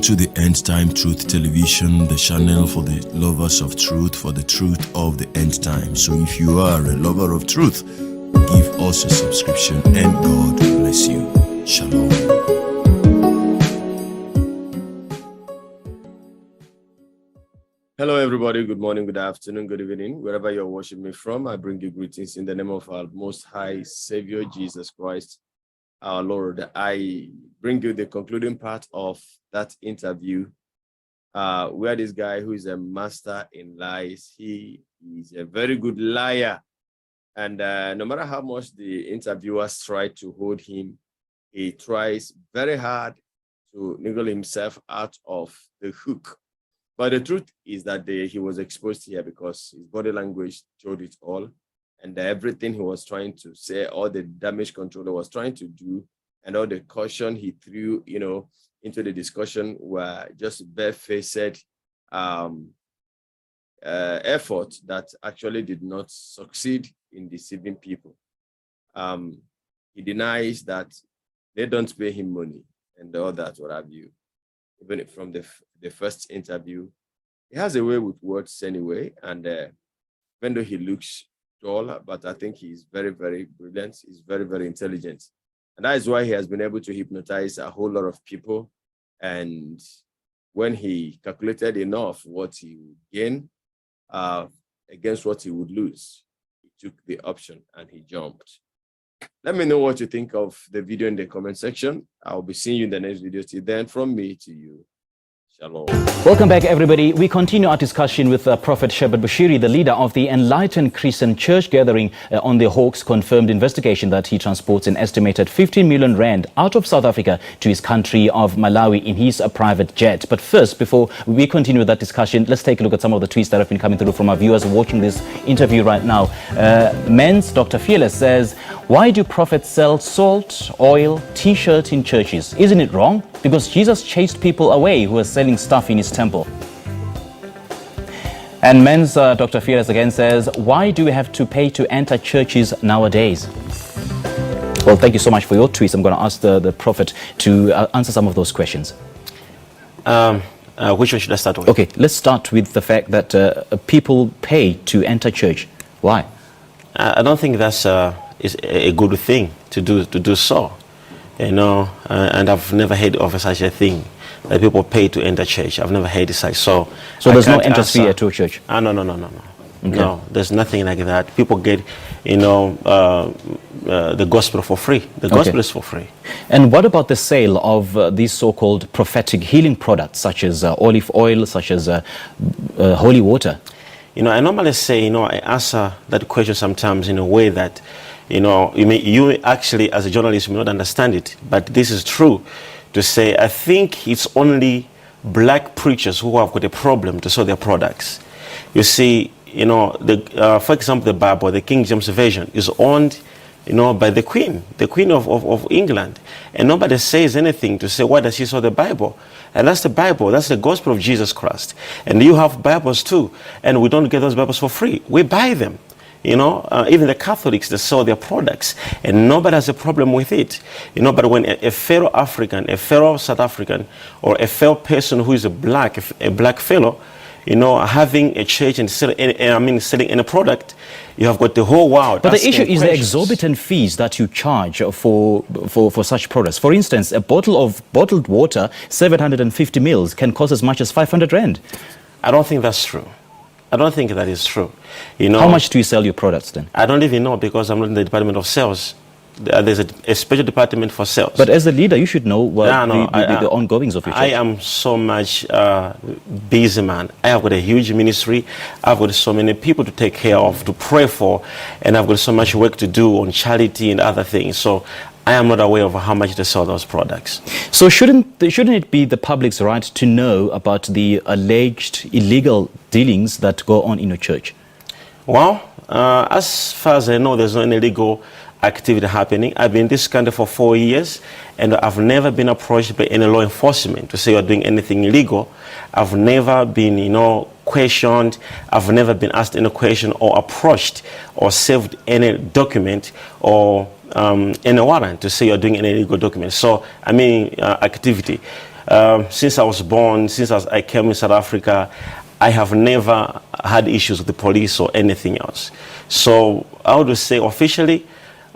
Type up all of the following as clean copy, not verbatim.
to the End Time Truth Television, the channel for the lovers of truth, for the truth of the end time. So if you are a lover of truth, give us a subscription and God bless you. Shalom. Hello, everybody. Good morning, good afternoon, good evening. Wherever you're watching me from, I bring you greetings in the name of our Most High Savior, Jesus Christ, our Lord. I bring you the concluding part of that interview where this guy who is a master in lies, he is a very good liar. And no matter how much the interviewers try to hold him, he tries very hard to niggle himself out of the hook. But the truth is that he was exposed here because his body language told it all. And everything he was trying to say, all the damage control he was trying to do, and all the caution he threw, into the discussion were just barefaced effort that actually did not succeed in deceiving people. He denies that they don't pay him money and all that, what have you. Even from the first interview, he has a way with words anyway, and even though he looks dull, but I think he's very, very brilliant. He's very, very intelligent, and that is why he has been able to hypnotize a whole lot of people. And when he calculated enough what he would gain against what he would lose, he took the option and he jumped. Let me know what you think of the video in the comment section. I'll be seeing you in the next video. Till then, from me to you. Shalom. Welcome back, everybody. We continue our discussion with Prophet Shepherd Bushiri, the leader of the Enlightened Christian Church Gathering, on the Hawks-confirmed investigation that he transports an estimated 15 million rand out of South Africa to his country of Malawi in his private jet. But first, before we continue with that discussion, let's take a look at some of the tweets that have been coming through from our viewers watching this interview right now. Men's Dr. Fearless says, why do prophets sell salt, oil, t-shirts in churches? Isn't it wrong? Because Jesus chased people away who were selling stuff in his temple. And Men's Dr. Fearless again says, why do we have to pay to enter churches nowadays? Well, thank you so much for your tweets. I'm going to ask the Prophet to answer some of those questions. Which one should I start with? Okay, let's start with the fact that people pay to enter church. Why? I don't think that's is a good thing to do so, and I've never heard of such a thing that people pay to enter church. I've never heard such. So there's no entry fee at your church? No. Okay. No, there's nothing like that. People get, the gospel for free. The gospel is for free. And what about the sale of these so-called prophetic healing products, such as olive oil, such as holy water? I normally say, I answer that question sometimes in a way that, you actually, as a journalist, may not understand it, but this is true to say, I think it's only black preachers who have got a problem to sell their products. You see, for example, the Bible, the King James Version, is owned, by the Queen of England, and nobody says anything to say, why does she sell the Bible? And that's the Bible, that's the gospel of Jesus Christ. And you have Bibles too, and we don't get those Bibles for free. We buy them. Even the Catholics, they sell their products, and nobody has a problem with it. But when a fellow African, a fellow South African, or a fellow person who is a black fellow, having a church and selling any product, you have got the whole world. But the issue is the exorbitant fees that you charge for such products. For instance, a bottle of bottled water, 750 mils, can cost as much as 500 rand. I don't think that's true. I don't think that is true. How much do you sell your products then? I don't even know, because I'm not in the department of sales. There's a special department for sales. But as a leader, you should know what the ongoings of your church. I am so much busy, man. I have got a huge ministry. I've got so many people to take care of, to pray for, and I've got so much work to do on charity and other things. So I am not aware of how much they sell those products. So shouldn't it be the public's right to know about the alleged illegal dealings that go on in your church? Well, as far as I know, there's no illegal activity happening. I've been in this country for 4 years, and I've never been approached by any law enforcement to say you're doing anything illegal. I've never been, questioned. I've never been asked any question or approached or served any document or any warrant to say you're doing any illegal document. So, activity. since I was born, since I came in South Africa, I have never had issues with the police or anything else. So I would say officially,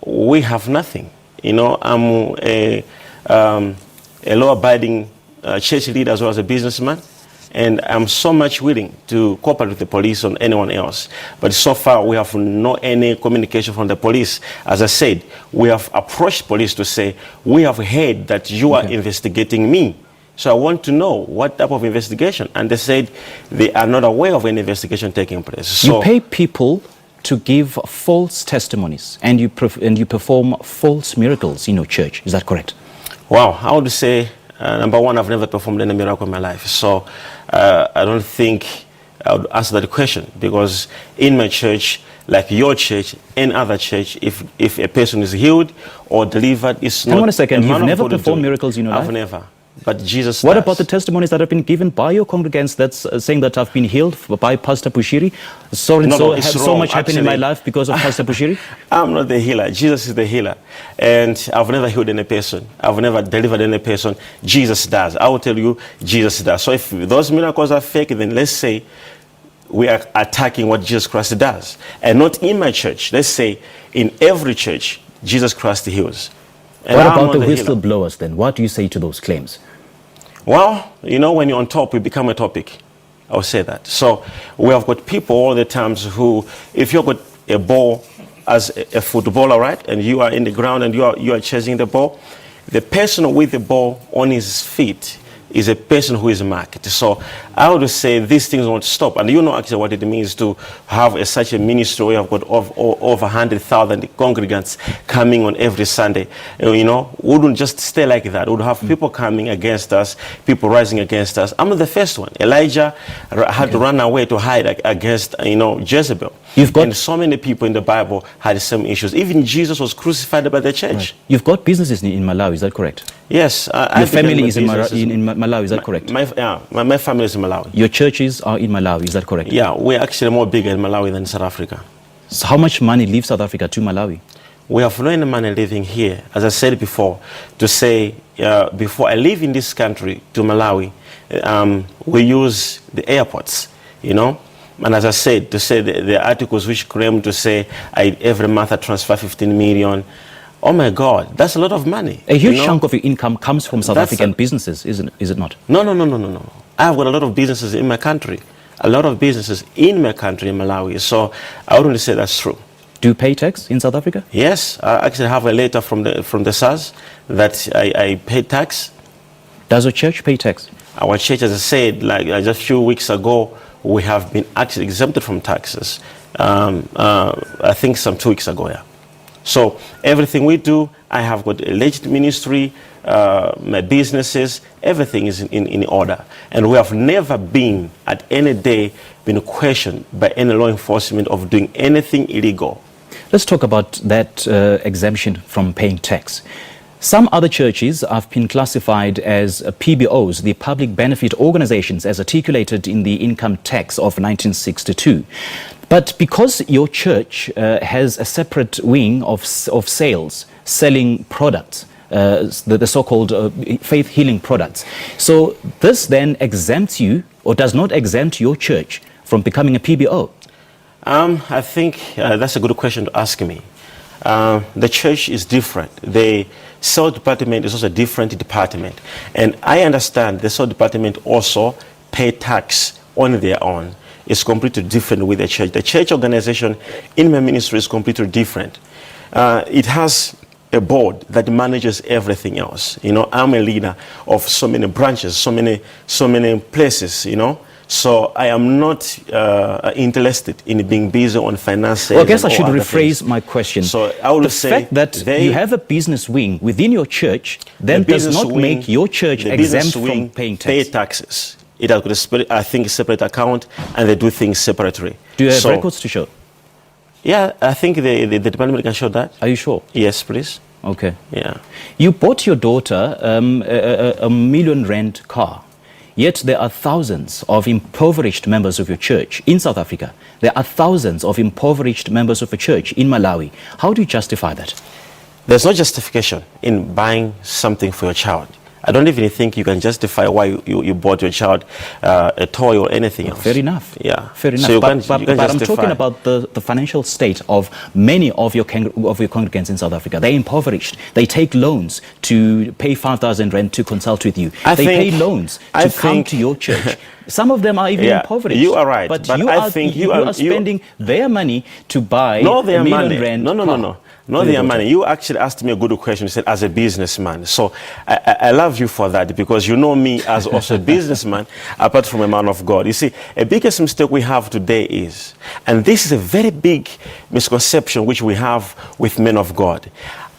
we have nothing. You know, I'm a law-abiding church leader as well as a businessman, and I'm so much willing to cooperate with the police or anyone else. But so far, we have no any communication from the police. As I said, we have approached police to say, we have heard that you are investigating me. So I want to know what type of investigation. And they said they are not aware of any investigation taking place. So you pay people to give false testimonies, and you perform false miracles in your church. Is that correct? Wow, I would say, number one, I've never performed any miracle in my life. So I don't think I would answer that question, because in my church, like your church and other church, if a person is healed or delivered, it's not... Hang on a second, you've never performed miracles in your life? I've never. But Jesus What does. about the testimonies that have been given by your congregants that's saying that I've been healed by Pastor Bushiri? So much happened in my life because of Pastor Bushiri? I'm not the healer. Jesus is the healer. And I've never healed any person. I've never delivered any person. Jesus does. I will tell you, Jesus does. So if those miracles are fake, then let's say we are attacking what Jesus Christ does. And not in my church. Let's say in every church, Jesus Christ heals. And what about the whistleblowers then? What do you say to those claims? Well, you know, when you're on top, you become a topic. I'll say that. So we have got people all the times who, if you've got a ball as a footballer, right, and you are in the ground and you are chasing the ball, the person with the ball on his feet is a person who is marked. So I would say these things won't stop. And you know actually what it means to have such a ministry where you've got over 100,000 congregants coming on every Sunday. You know, we wouldn't just stay like that. We would have people coming against us, people rising against us. I'm not the first one. Elijah had to run away to hide against, you know, Jezebel. And so many people in the Bible had some issues. Even Jesus was crucified by the church. Right. You've got businesses in Malawi, is that correct? Yes. Your family is in Malawi, is that correct? My family is in Malawi. Your churches are in Malawi, is that correct? Yeah, we're actually more bigger in Malawi than South Africa. So how much money leaves South Africa to Malawi? We have no any money living here. As I said before, to say, before I leave in this country to Malawi, we use the airports, you know. And as I said, to say the articles which claim to say every month I transfer 15 million. Oh my God, that's a lot of money. A huge chunk of your income comes from South African businesses, is it not? No. I've got a lot of businesses in my country. A lot of businesses in my country, in Malawi. So I wouldn't say that's true. Do you pay tax in South Africa? Yes, I actually have a letter from the SARS that I pay tax. Does your church pay tax? Our church, as I said, like just a few weeks ago, we have been actually exempted from taxes. I think some 2 weeks ago, yeah. So everything we do, I have got a legit ministry, my businesses, everything is in order. And we have never been at any day been questioned by any law enforcement of doing anything illegal. Let's talk about that exemption from paying tax. Some other churches have been classified as PBOs, the public benefit organizations, as articulated in the income tax of 1962. But because your church has a separate wing of sales, selling products, the so-called faith healing products, so this then exempts you, or does not exempt your church from becoming a PBO? I think that's a good question to ask me. The church is different. The sales department is also a different department. And I understand the sales department also pay tax on their own. It's completely different with the church. The church organization in my ministry is completely different. It has a board that manages everything else. You know, I'm a leader of so many branches, so many places, you know. So I am not interested in being busy on finances. Well, I guess I should rephrase my question. So I would say the fact that you have a business wing within your church then does not make your church exempt from paying tax. Pay taxes. It has got I think, a separate account, and they do things separately. Do you have records to show? Yeah, I think the department can show that. Are you sure? Yes, please. Okay. Yeah. You bought your daughter a R1 million car. Yet there are thousands of impoverished members of your church in South Africa. There are thousands of impoverished members of a church in Malawi. How do you justify that? There's no justification in buying something for your child. I don't even think you can justify why you bought your child a toy or anything else. Fair enough. Yeah. Fair enough. So you but can I'm talking about the financial state of many of your congregants in South Africa. They're impoverished. They take loans to pay 5,000 rand to consult with you. They pay loans to come to your church. Some of them are even impoverished. You are right. But you are spending their money to buy a million rand. No. Not their money. You actually asked me a good question. You said, as a businessman. So I love you for that, because you know me as also a businessman, apart from a man of God. You see, a biggest mistake we have today is, and this is a very big misconception which we have with men of God.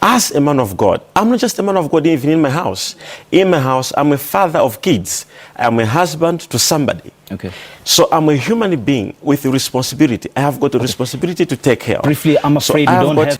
As a man of God, I'm not just a man of God even in my house. In my house, I'm a father of kids. I'm a husband to somebody. Okay. So I'm a human being with a responsibility. I have got a responsibility to take care of. Briefly, I'm afraid we don't have...